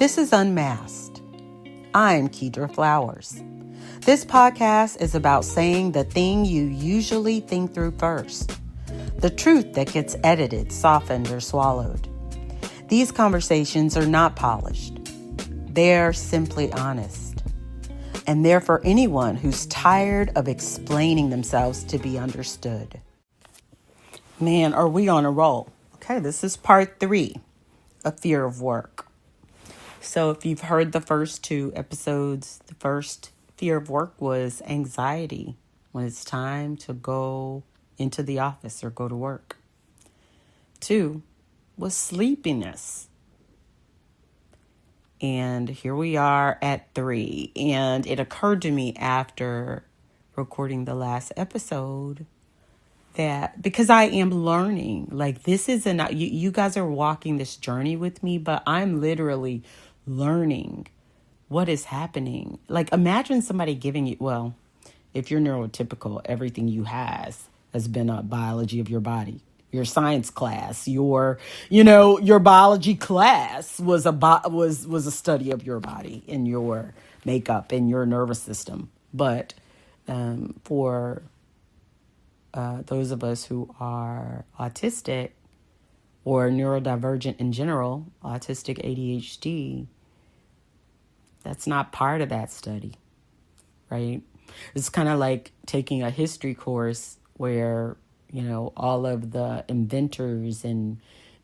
This is Unmasked. I'm Kedra Flowers. This podcast is about saying the thing you usually think through first, the truth that gets edited, softened, or swallowed. These conversations are not polished. They're simply honest. And they're for anyone who's tired of explaining themselves to be understood. Man, are we on a roll? Okay, this is part 3 of Fear of Work. So if you've heard the first 2 episodes, the first fear of work was anxiety when it's time to go into the office or go to work. 2 was sleepiness. And here we are at 3. And it occurred to me after recording the last episode that because I am learning, like this isn't, you guys are walking this journey with me, but I'm literally learning what is happening. Like imagine somebody giving you, well, if you're neurotypical, everything you has been a biology of your body. Your science class, your biology class was a study of your body and your makeup and your nervous system. But for those of us who are autistic or neurodivergent in general, autistic ADHD, that's not part of that study, right? It's kind of like taking a history course where, all of the inventors and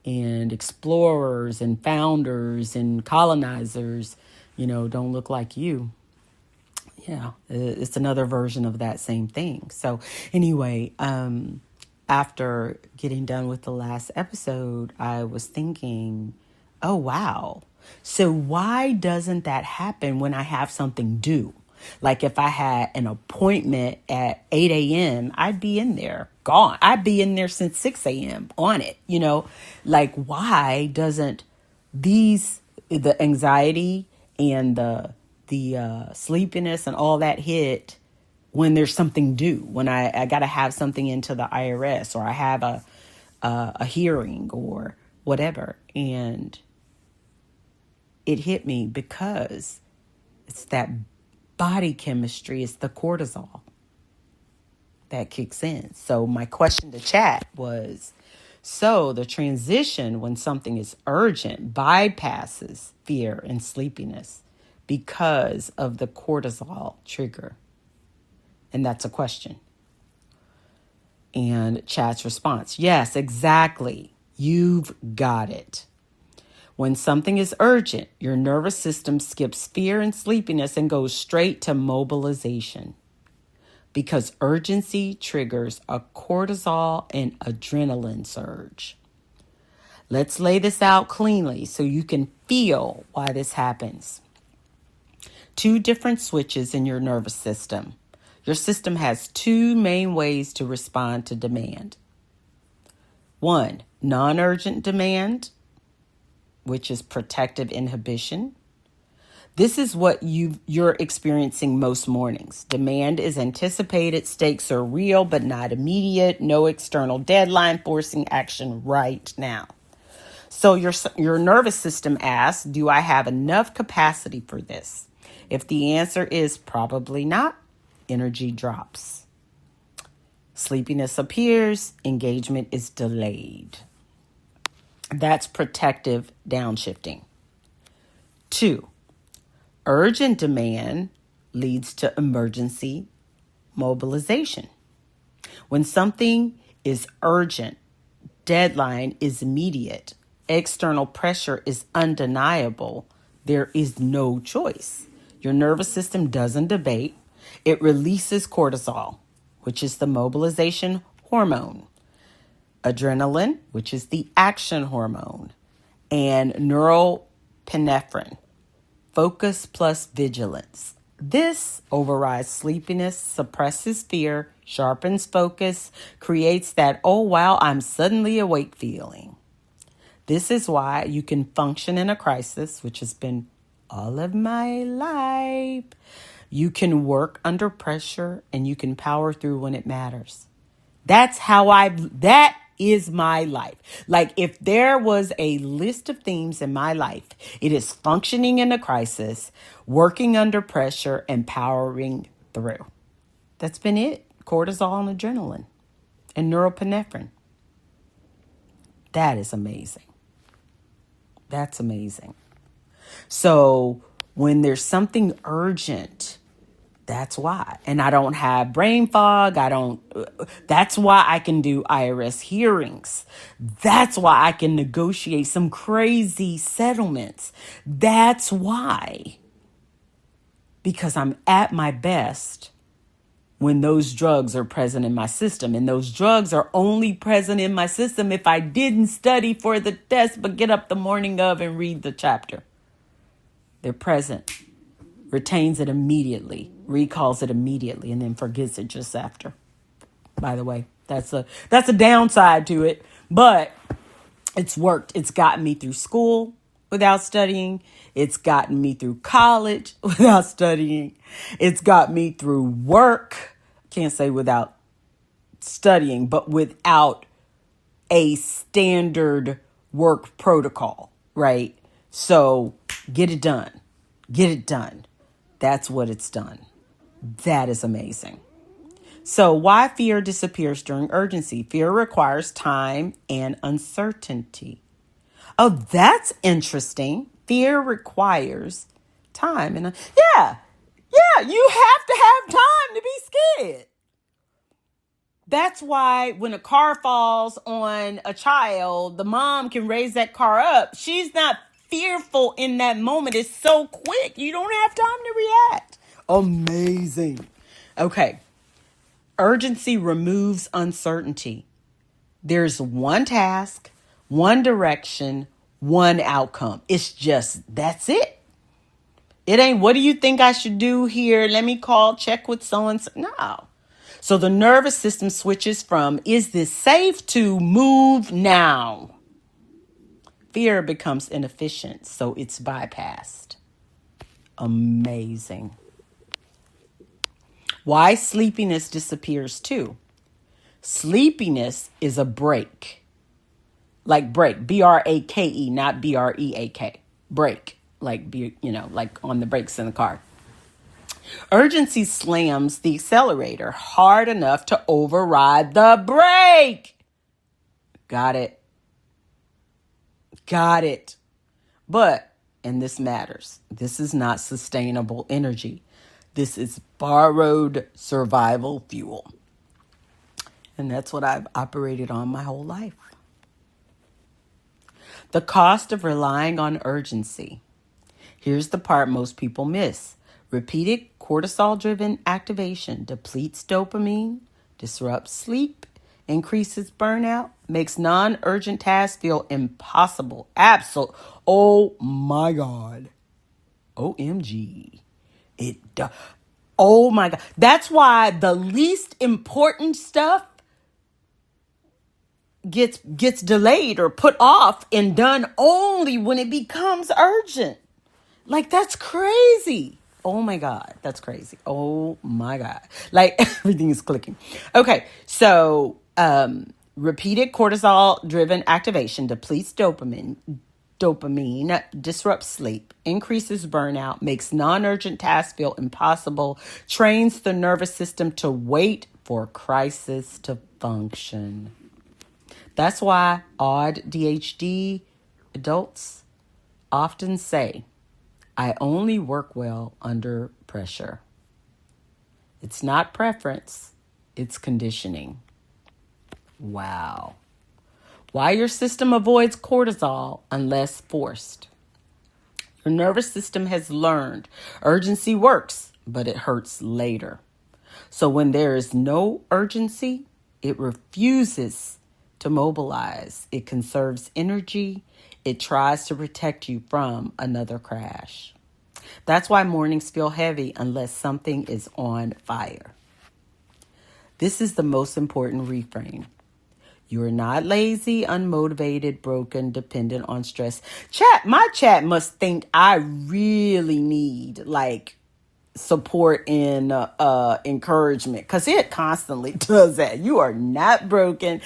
explorers and founders and colonizers, don't look like you. Yeah, it's another version of that same thing. So anyway, after getting done with the last episode, I was thinking, oh, wow. So why doesn't that happen when I have something due? Like if I had an appointment at 8 a.m., I'd be in there, gone. I'd be in there since 6 a.m. on it, Like why doesn't the anxiety and the sleepiness and all that hit when there's something due, when I got to have something into the IRS or I have a hearing or whatever. And it hit me because it's that body chemistry, it's the cortisol that kicks in. So my question to chat was, so the transition when something is urgent bypasses fear and sleepiness because of the cortisol trigger? And that's a question. And chat's response, yes, exactly. You've got it. When something is urgent, your nervous system skips fear and sleepiness and goes straight to mobilization because urgency triggers a cortisol and adrenaline surge. Let's lay this out cleanly so you can feel why this happens. 2 different switches in your nervous system. Your system has 2 main ways to respond to demand. 1, non-urgent demand, which is protective inhibition. This is what you're experiencing most mornings. Demand is anticipated, stakes are real, but not immediate, no external deadline forcing action right now. So your nervous system asks, do I have enough capacity for this? If the answer is probably not, energy drops. Sleepiness appears, engagement is delayed. That's protective downshifting. 2, urgent demand leads to emergency mobilization. When something is urgent, deadline is immediate, external pressure is undeniable, there is no choice. Your nervous system doesn't debate. It releases cortisol, which is the mobilization hormone, adrenaline, which is the action hormone, and norepinephrine, focus plus vigilance. This overrides sleepiness, suppresses fear, sharpens focus, creates that, oh, wow, I'm suddenly awake feeling. This is why you can function in a crisis, which has been all of my life. You can work under pressure and you can power through when it matters. That is my life. Like if there was a list of themes in my life, it is functioning in a crisis, working under pressure, and powering through. That's been it. Cortisol and adrenaline and norepinephrine. That is amazing. That's amazing. So when there's something urgent, that's why. And I don't have brain fog. That's why I can do IRS hearings. That's why I can negotiate some crazy settlements. That's why. Because I'm at my best when those drugs are present in my system. And those drugs are only present in my system if I didn't study for the test, but get up the morning of and read the chapter. They're present. Retains it immediately, recalls it immediately, and then forgets it just after. By the way, that's a downside to it, but it's worked. It's gotten me through school without studying. It's gotten me through college without studying. It's got me through work. Can't say without studying, but without a standard work protocol, right? So get it done. Get it done. That's what it's done. That is amazing. So why fear disappears during urgency? Fear requires time and uncertainty. Oh, that's interesting. Fear requires time. And yeah, you have to have time to be scared. That's why when a car falls on a child, the mom can raise that car up. She's not fearful in that moment. It's so quick. You don't have time to react. Amazing. Okay. Urgency removes uncertainty. There's one task, one direction, one outcome. It's just, that's it. It ain't, what do you think I should do here? Let me check with so-and-so. No. So the nervous system switches from, is this safe, to move now. Fear becomes inefficient, so it's bypassed. Amazing. Why sleepiness disappears too. Sleepiness is a break. Like break, B-R-A-K-E, not B-R-E-A-K. Break, like on the brakes in the car. Urgency slams the accelerator hard enough to override the brake. Got it. But, and this matters, this is not sustainable energy. This is borrowed survival fuel. And that's what I've operated on my whole life. The cost of relying on urgency. Here's the part most people miss. Repeated cortisol-driven activation depletes dopamine, disrupts sleep, increases burnout, makes non-urgent tasks feel impossible. Absolute. Oh my God. OMG. It does. Oh my God. That's why the least important stuff gets delayed or put off and done only when it becomes urgent. Like, that's crazy. Oh my God. That's crazy. Oh my God. Like, everything is clicking. Okay. So, repeated cortisol-driven activation depletes dopamine, disrupts sleep, increases burnout, makes non-urgent tasks feel impossible, trains the nervous system to wait for crisis to function. That's why AuDHD adults often say, I only work well under pressure. It's not preference, it's conditioning. Wow. Why your system avoids cortisol unless forced. Your nervous system has learned urgency works, but it hurts later. So when there is no urgency, it refuses to mobilize. It conserves energy. It tries to protect you from another crash. That's why mornings feel heavy unless something is on fire. This is the most important reframe. You're not lazy, unmotivated, broken, dependent on stress. My chat must think I really need support and encouragement, because it constantly does that. You are not broken.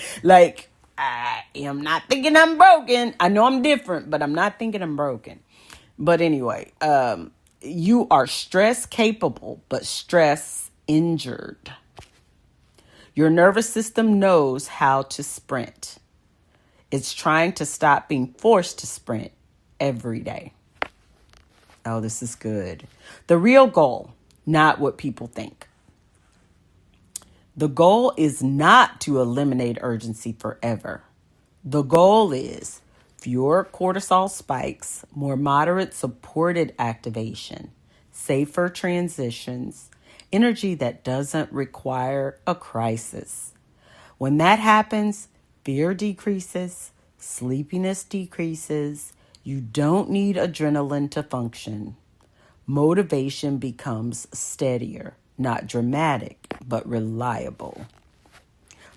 I am not thinking I'm broken. I know I'm different, but I'm not thinking I'm broken. But anyway, you are stress capable, but stress injured. Your nervous system knows how to sprint. It's trying to stop being forced to sprint every day. Oh, this is good. The real goal, not what people think. The goal is not to eliminate urgency forever. The goal is fewer cortisol spikes, more moderate supported activation, safer transitions, energy that doesn't require a crisis. When that happens, fear decreases, sleepiness decreases. You don't need adrenaline to function. Motivation becomes steadier, not dramatic, but reliable.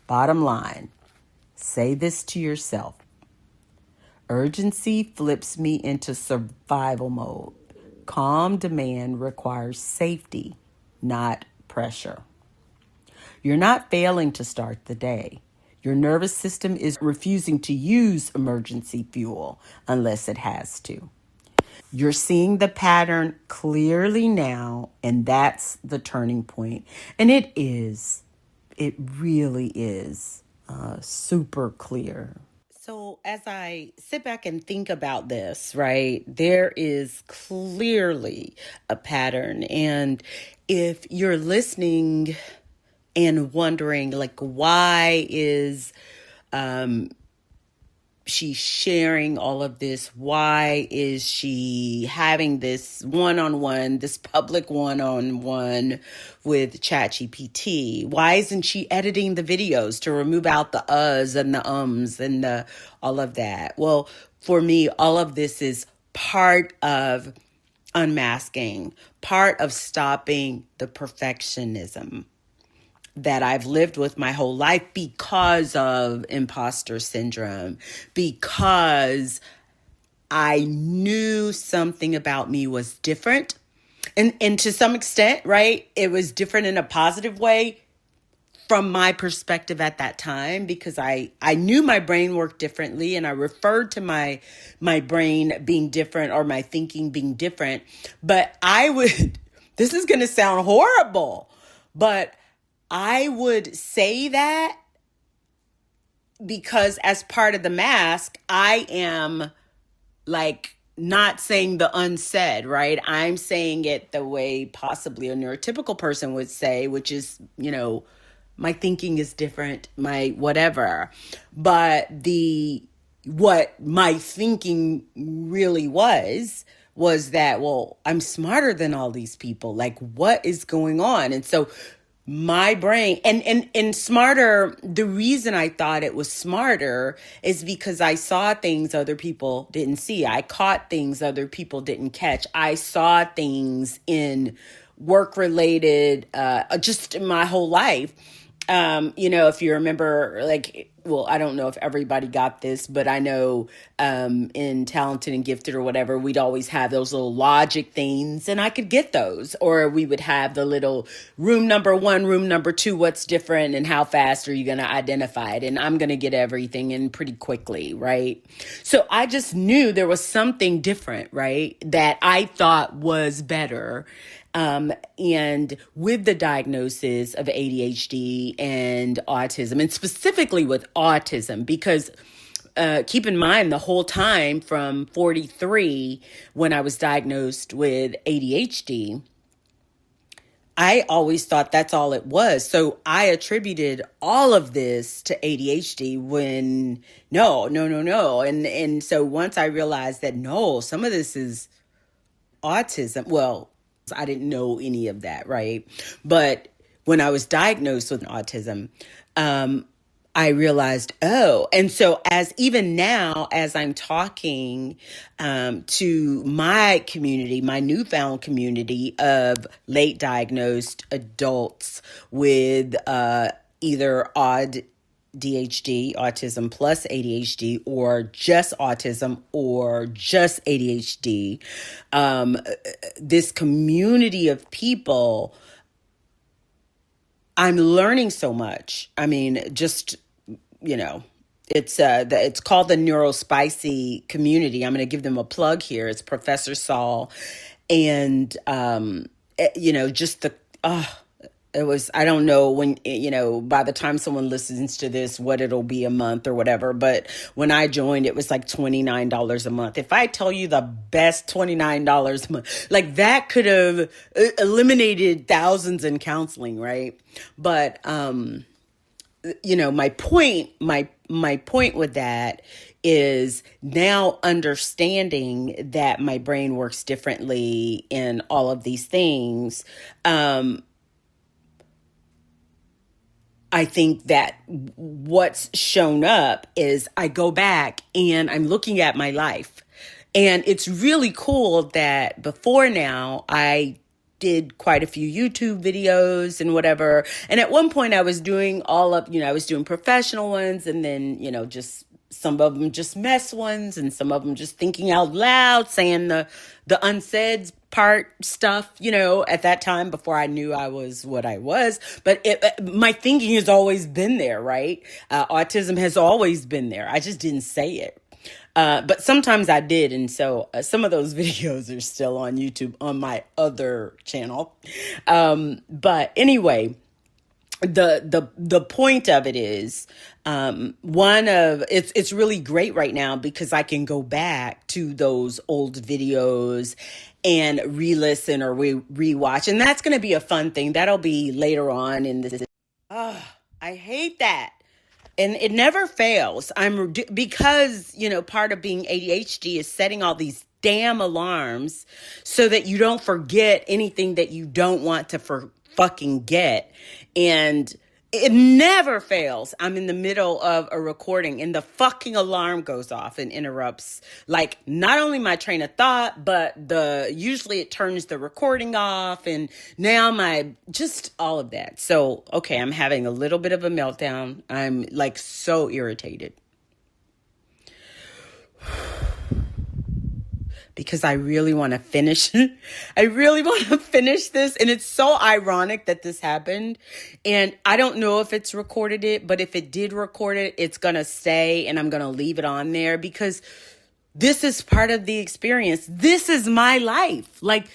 Bottom line, say this to yourself. Urgency flips me into survival mode. Calm demand requires safety, not pressure. You're not failing to start the day. Your nervous system is refusing to use emergency fuel unless it has to. You're seeing the pattern clearly now, and that's the turning point. And it really is super clear. So as I sit back and think about this, right, there is clearly a pattern. And if you're listening and wondering, like, why is she sharing all of this? Why is she having this one-on-one, this public one-on-one with ChatGPT? Why isn't she editing the videos to remove out the uhs and the ums and the all of that? Well, for me, all of this is part of unmasking, part of stopping the perfectionism that I've lived with my whole life because of imposter syndrome, because I knew something about me was different. And to some extent, right, it was different in a positive way from my perspective at that time, because I knew my brain worked differently, and I referred to my brain being different or my thinking being different. But this is going to sound horrible, but I would say that because as part of the mask, I am like not saying the unsaid, right? I'm saying it the way possibly a neurotypical person would say, which is, my thinking is different, my whatever. But what my thinking really was that, well, I'm smarter than all these people. Like, what is going on? And so my brain and smarter, the reason I thought it was smarter is because I saw things other people didn't see. I caught things other people didn't catch. I saw things in work related, just in my whole life. If you remember, I don't know if everybody got this, but I know in Talented and Gifted or whatever, we'd always have those little logic things, and I could get those. Or we would have the little room number 1, room number 2, what's different and how fast are you going to identify it? And I'm going to get everything in pretty quickly, right? So I just knew there was something different, right, that I thought was better. And with the diagnosis of ADHD and autism, and specifically with autism, because keep in mind the whole time from 43, when I was diagnosed with ADHD, I always thought that's all it was. So I attributed all of this to ADHD when no. And so once I realized that no, some of this is autism, well, I didn't know any of that, right? But when I was diagnosed with autism, I realized, and so even now, as I'm talking to my community, my newfound community of late diagnosed adults with either AuDHD, autism plus ADHD, or just autism or just ADHD, this community of people, I'm learning so much. I mean, just, It's called the Neurospicy Community. I'm going to give them a plug here. It's Professor Saul, and just it was, I don't know when, by the time someone listens to this, what it'll be a month or whatever. But when I joined, it was like $29 a month. If I tell you the best $29 a month, like that could have eliminated thousands in counseling, right? But, my point with that is now understanding that my brain works differently in all of these things. I think that what's shown up is I go back and I'm looking at my life. And it's really cool that before now, I did quite a few YouTube videos and whatever. And at one point I was doing I was doing professional ones, and then, just some of them just mess ones, and some of them just thinking out loud, saying the unsaid part stuff, at that time before I knew I was what I was. But my thinking has always been there, right? Autism has always been there. I just didn't say it. But sometimes I did. And so some of those videos are still on YouTube on my other channel. But anyway, the point of it is, it's really great right now because I can go back to those old videos and re-listen or re-watch. And that's going to be a fun thing. That'll be later on in this. Oh, I hate that. And it never fails. Because, part of being ADHD is setting all these damn alarms so that you don't forget anything that you don't want to fucking get. And it never fails. I'm in the middle of a recording and the fucking alarm goes off and interrupts, like, not only my train of thought, but usually it turns the recording off, and now just all of that. So, okay, I'm having a little bit of a meltdown. I'm like so irritated. Because I really want to finish. I really want to finish this. And it's so ironic that this happened. And I don't know if it's recorded it, but if it did record it, it's going to stay and I'm going to leave it on there because this is part of the experience. This is my life. Like,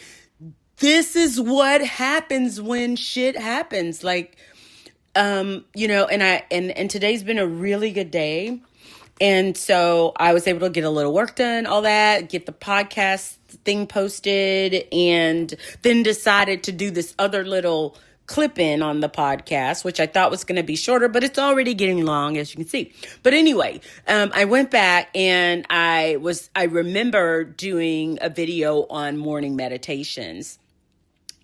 this is what happens when shit happens. Like, and today's been a really good day. And so I was able to get a little work done, all that, get the podcast thing posted, and then decided to do this other little clip in on the podcast, which I thought was going to be shorter, but it's already getting long, as you can see. But anyway, I went back and I remember doing a video on morning meditations.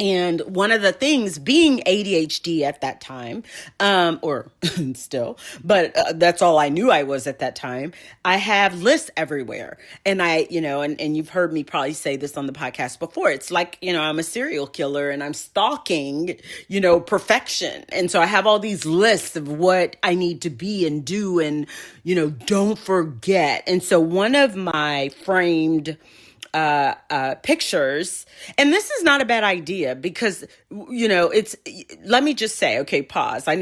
And one of the things, being ADHD at that time, or still, but that's all I knew I was at that time, I have lists everywhere. And and you've heard me probably say this on the podcast before. It's like, I'm a serial killer and I'm stalking, perfection. And so I have all these lists of what I need to be and do and, don't forget. And so one of my framed pictures. And this is not a bad idea because, let me just say, okay, pause. So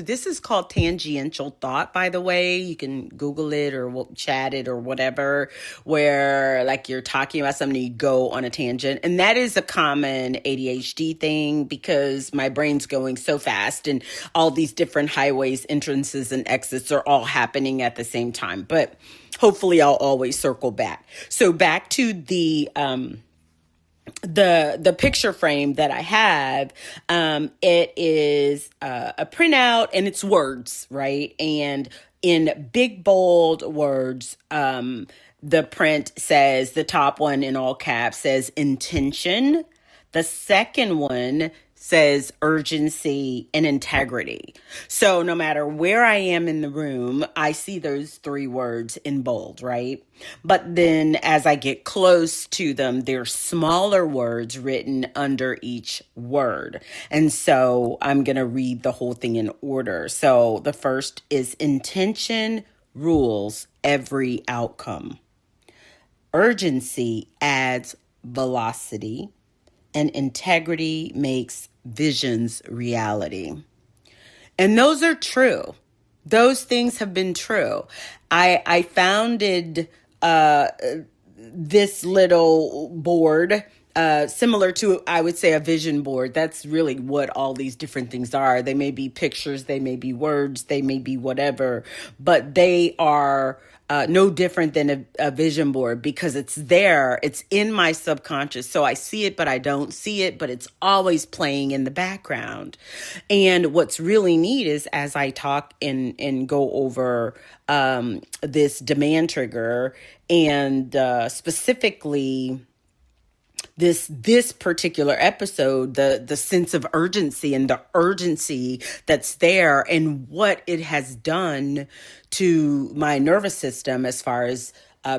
this is called tangential thought, by the way. You can Google it or chat it or whatever, where like you're talking about something, you go on a tangent. And that is a common ADHD thing because my brain's going so fast and all these different highways, entrances and exits are all happening at the same time. But hopefully I'll always circle back. So back to the picture frame that I have, it is a printout and it's words, right? And in big, bold words, the print says, the top one in all caps says intention. The second one says urgency and integrity. So no matter where I am in the room, I see those three words in bold, right? But then as I get close to them, there's smaller words written under each word. And so I'm going to read the whole thing in order. So the first is intention rules every outcome. Urgency adds velocity. And integrity makes visions reality. And those are true. Those things have been true. I founded this little board, similar to, I would say, a vision board. That's really what all these different things are. They may be pictures, they may be words, they may be whatever, but they are no different than a vision board, because it's there, it's in my subconscious. So I see it, but I don't see it, but it's always playing in the background. And what's really neat is, as I talk and go over this demand trigger, and specifically this particular episode, the sense of urgency and the urgency that's there, and what it has done to my nervous system as far as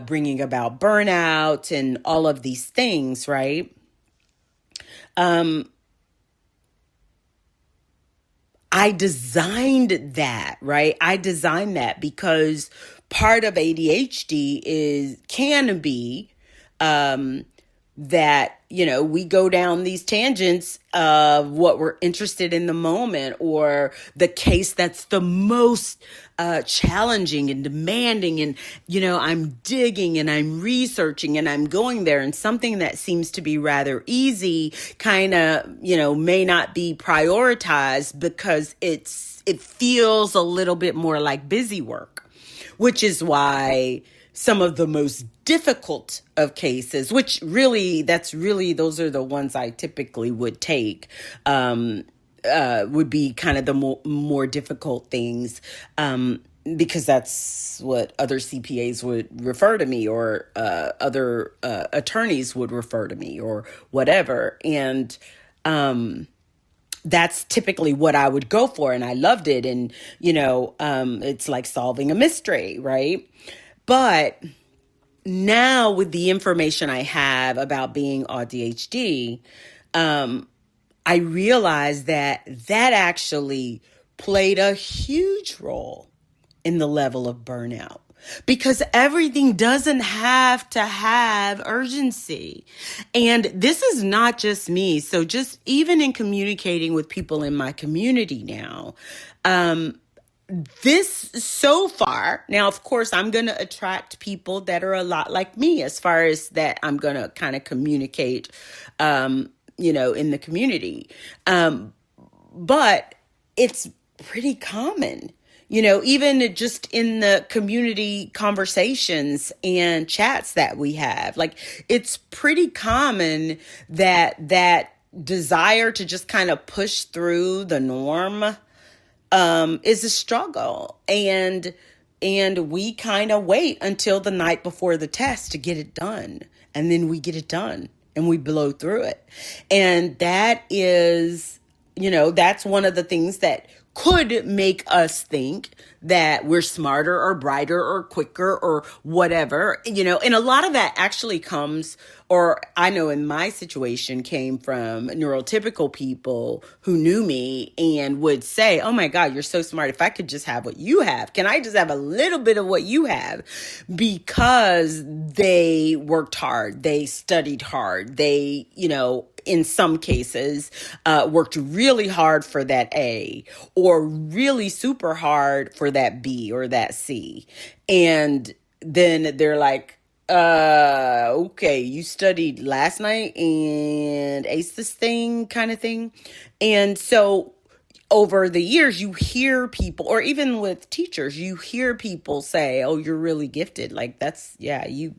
bringing about burnout and all of these things, right? I designed that, right? I designed that because part of ADHD can be that, we go down these tangents of what we're interested in the moment, or the case that's the most challenging and demanding. And, I'm digging and I'm researching and I'm going there, and something that seems to be rather easy kind of, may not be prioritized because it feels a little bit more like busy work, which is why some of the most difficult of cases, which really, those are the ones I typically would take, would be kind of the more difficult things, because that's what other CPAs would refer to me, or other attorneys would refer to me, or whatever. And that's typically what I would go for. And I loved it. And, it's like solving a mystery, right? But now, with the information I have about being AuDHD, I realized that actually played a huge role in the level of burnout, because everything doesn't have to have urgency. And this is not just me. So just even in communicating with people in my community now, this so far, now, of course, I'm going to attract people that are a lot like me, as far as that I'm going to kind of communicate, in the community. But it's pretty common, even just in the community conversations and chats that we have. Like, it's pretty common that desire to just kind of push through the norm is a struggle. And we kind of wait until the night before the test to get it done. And then we get it done and we blow through it. And that is, that's one of the things that could make us think that we're smarter or brighter or quicker or whatever, and a lot of that actually comes, or I know in my situation, came from neurotypical people who knew me and would say, oh my God, you're so smart. If I could just have what you have, can I just have a little bit of what you have? Because they worked hard, they studied hard, they, in some cases, worked really hard for that A, or really super hard for that B or that C. And then they're like, okay, you studied last night and aced this thing, kind of thing. And so over the years, you hear people, or even with teachers, you hear people say, oh, you're really gifted. Like, that's, yeah, you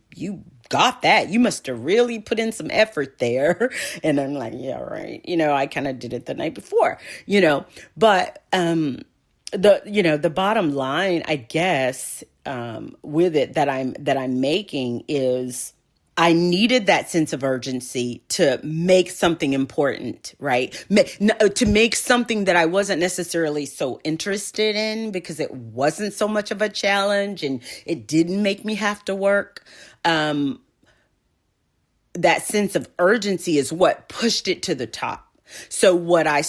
got that. You must have really put in some effort there. And I'm like, yeah, right. I kind of did it the night before, but, the bottom line, I guess, with it that I'm making is, I needed that sense of urgency to make something important, right? To make something that I wasn't necessarily so interested in, because it wasn't so much of a challenge and it didn't make me have to work. That sense of urgency is what pushed it to the top. So what I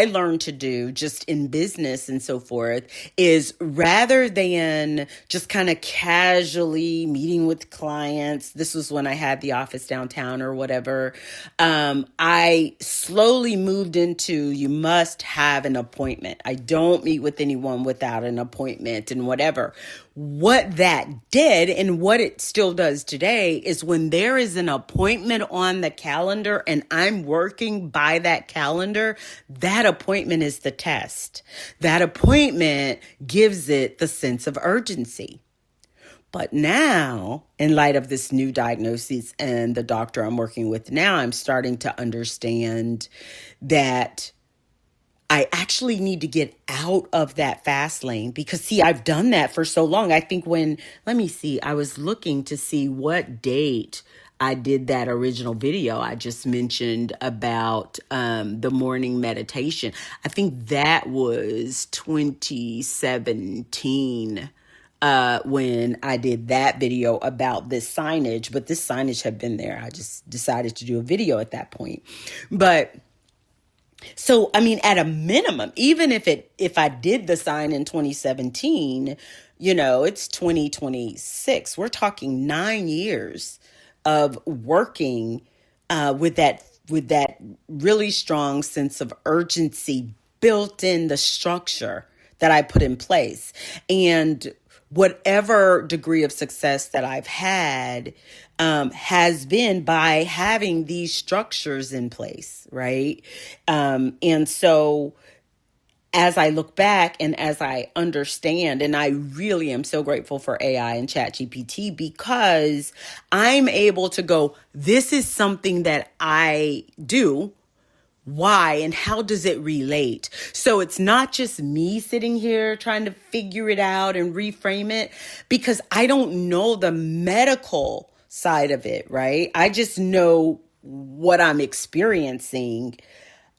learned to do just in business and so forth is rather than just kind of casually meeting with clients, this was when I had the office downtown or whatever, I slowly moved into you must have an appointment. I don't meet with anyone without an appointment and whatever. What that did and what it still does today is when there is an appointment on the calendar and I'm working by that calendar, that appointment is the test. That appointment gives it the sense of urgency. But now, in light of this new diagnosis and the doctor I'm working with now, I'm starting to understand that I actually need to get out of that fast lane because, see, I've done that for so long. I think I was looking to see what date I did that original video I just mentioned about the morning meditation. I think that was 2017 when I did that video about this signage, but this signage had been there. I just decided to do a video at that point. But so, I mean, at a minimum, even if I did the sign in 2017, it's 2026. We're talking 9 years of working with that really strong sense of urgency built in the structure that I put in place. And whatever degree of success that I've had has been by having these structures in place, right? And so as I look back and as I understand, and I really am so grateful for AI and ChatGPT because I'm able to go, this is something that I do. Why and how does it relate? So it's not just me sitting here trying to figure it out and reframe it because I don't know the medical side of it, right? I just know what I'm experiencing.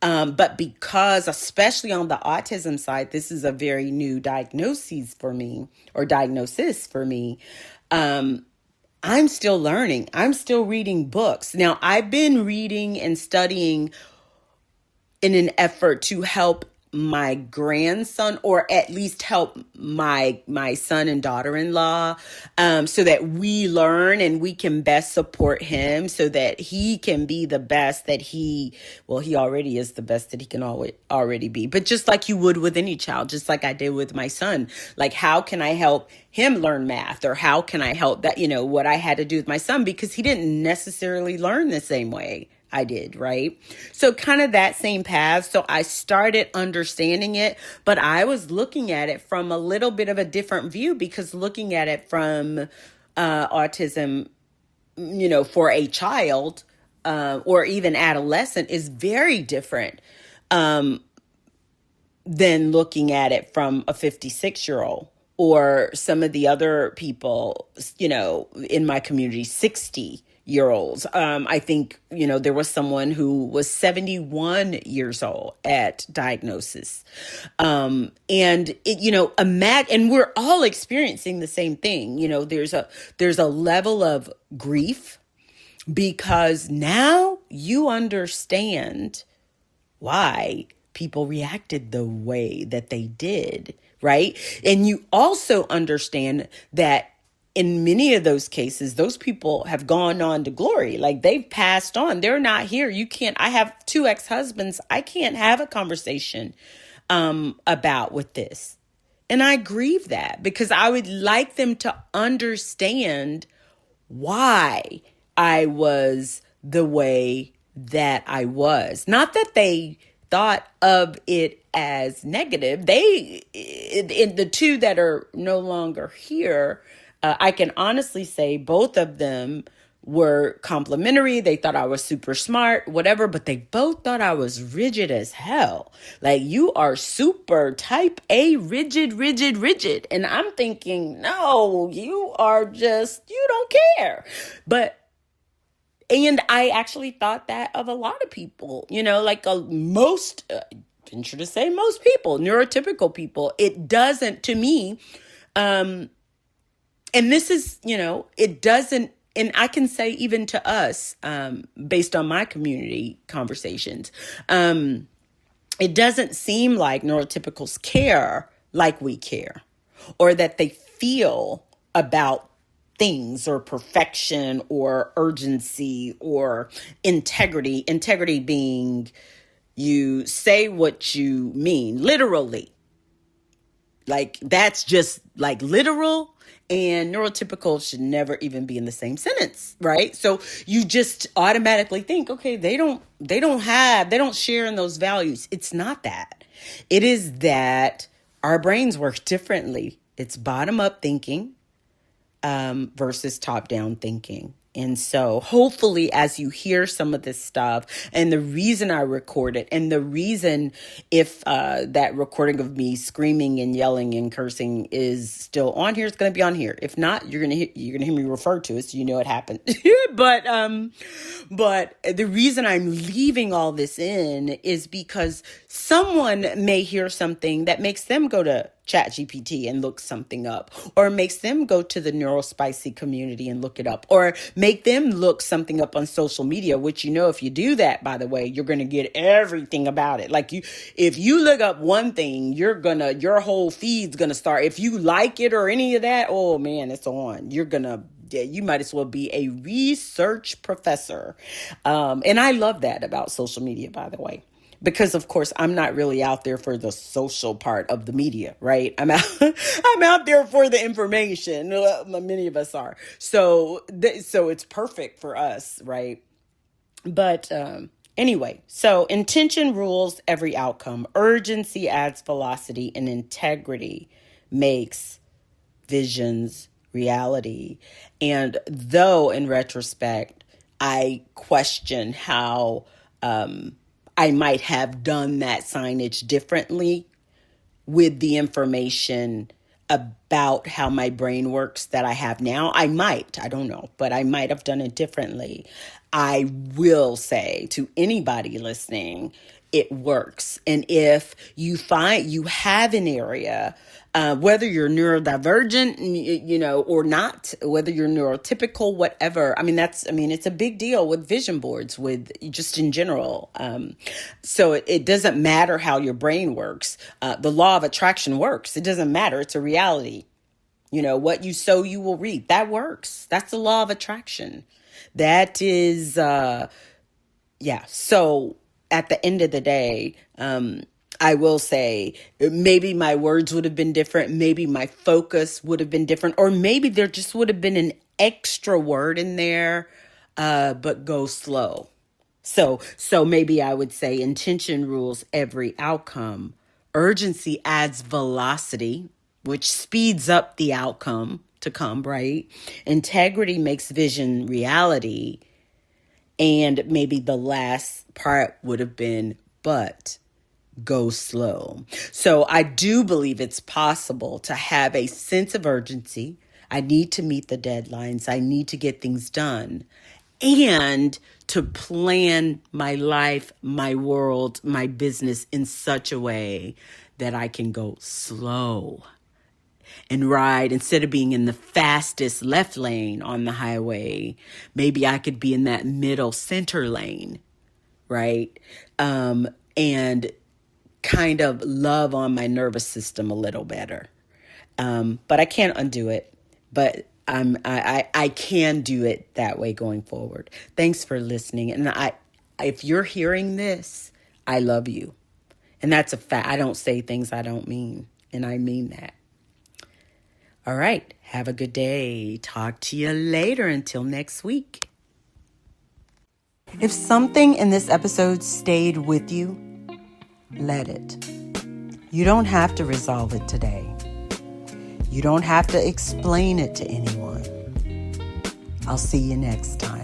But because, especially on the autism side, this is a very new diagnosis for me. I'm still learning. I'm still reading books. Now, I've been reading and studying in an effort to help my grandson, or at least help my son and daughter-in-law, so that we learn and we can best support him so that he can be the best that he already is the best that he can already be. But just like you would with any child, just like I did with my son, like how can I help him learn math, or how can I help that, what I had to do with my son, because he didn't necessarily learn the same way I did, right? So kind of that same path. So I started understanding it, but I was looking at it from a little bit of a different view, because looking at it from autism, for a child or even adolescent is very different than looking at it from a 56-year-old or some of the other people, in my community, 60-year-olds. I think, there was someone who was 71 years old at diagnosis. And and we're all experiencing the same thing. There's a level of grief because now you understand why people reacted the way that they did, right? And you also understand that in many of those cases, those people have gone on to glory. Like they've passed on. They're not here. I have 2 ex-husbands. I can't have a conversation with this. And I grieve that because I would like them to understand why I was the way that I was. Not that they thought of it as negative. In the 2 that are no longer here, I can honestly say both of them were complimentary. They thought I was super smart, whatever, but they both thought I was rigid as hell. Like, you are super type A, rigid. And I'm thinking, no, you don't care. And I actually thought that of a lot of people, most people, neurotypical people. It doesn't, to me, and this is, it doesn't and I can say even to us, based on my community conversations, it doesn't seem like neurotypicals care like we care, or that they feel about things or perfection or urgency or integrity. Integrity being you say what you mean, literally. Like that's just like literal, and neurotypical should never even be in the same sentence, right? So you just automatically think, okay, they don't share in those values. It's not that. It is that our brains work differently. It's bottom up thinking versus top down thinking. And so hopefully as you hear some of this stuff, and the reason I record it, and the reason if that recording of me screaming and yelling and cursing is still on here, it's going to be on here. If not, you're going to hear me refer to it, so you know it happened. But the reason I'm leaving all this in is because someone may hear something that makes them go to ChatGPT and look something up, or makes them go to the neurospicy community and look it up, or make them look something up on social media, which, if you do that, by the way, you're going to get everything about it. Like if you look up one thing, your whole feed's going to start. If you like it or any of that, oh man, it's on. You might as well be a research professor. And I love that about social media, by the way. Because of course I'm not really out there for the social part of the media, right? I'm out there for the information. Many of us are. So it's perfect for us, right? But anyway, so intention rules every outcome. Urgency adds velocity, and integrity makes visions reality. And though in retrospect, I question how I might have done that signage differently with the information about how my brain works that I have now. I don't know, but I might have done it differently. I will say to anybody listening, it works. And if you find you have an area, whether you're neurodivergent, or not, whether you're neurotypical, whatever. It's a big deal with vision boards, with just in general. So it doesn't matter how your brain works. The law of attraction works. It doesn't matter. It's a reality. What you sow, you will reap. That works. That's the law of attraction. That is, So at the end of the day, I will say maybe my words would have been different. Maybe my focus would have been different, or maybe there just would have been an extra word in there, but go slow. So maybe I would say intention rules every outcome. Urgency adds velocity, which speeds up the outcome to come, right? Integrity makes vision reality. And maybe the last part would have been, but go slow. So I do believe it's possible to have a sense of urgency. I need to meet the deadlines. I need to get things done. And to plan my life, my world, my business in such a way that I can go slow and ride. Instead of being in the fastest left lane on the highway, maybe I could be in that middle center lane, right? And kind of love on my nervous system a little better. But I can't undo it. But I can do it that way going forward. Thanks for listening. And if you're hearing this, I love you. And that's a fact. I don't say things I don't mean. And I mean that. All right. Have a good day. Talk to you later. Until next week. If something in this episode stayed with you, let it. You don't have to resolve it today. You don't have to explain it to anyone. I'll see you next time.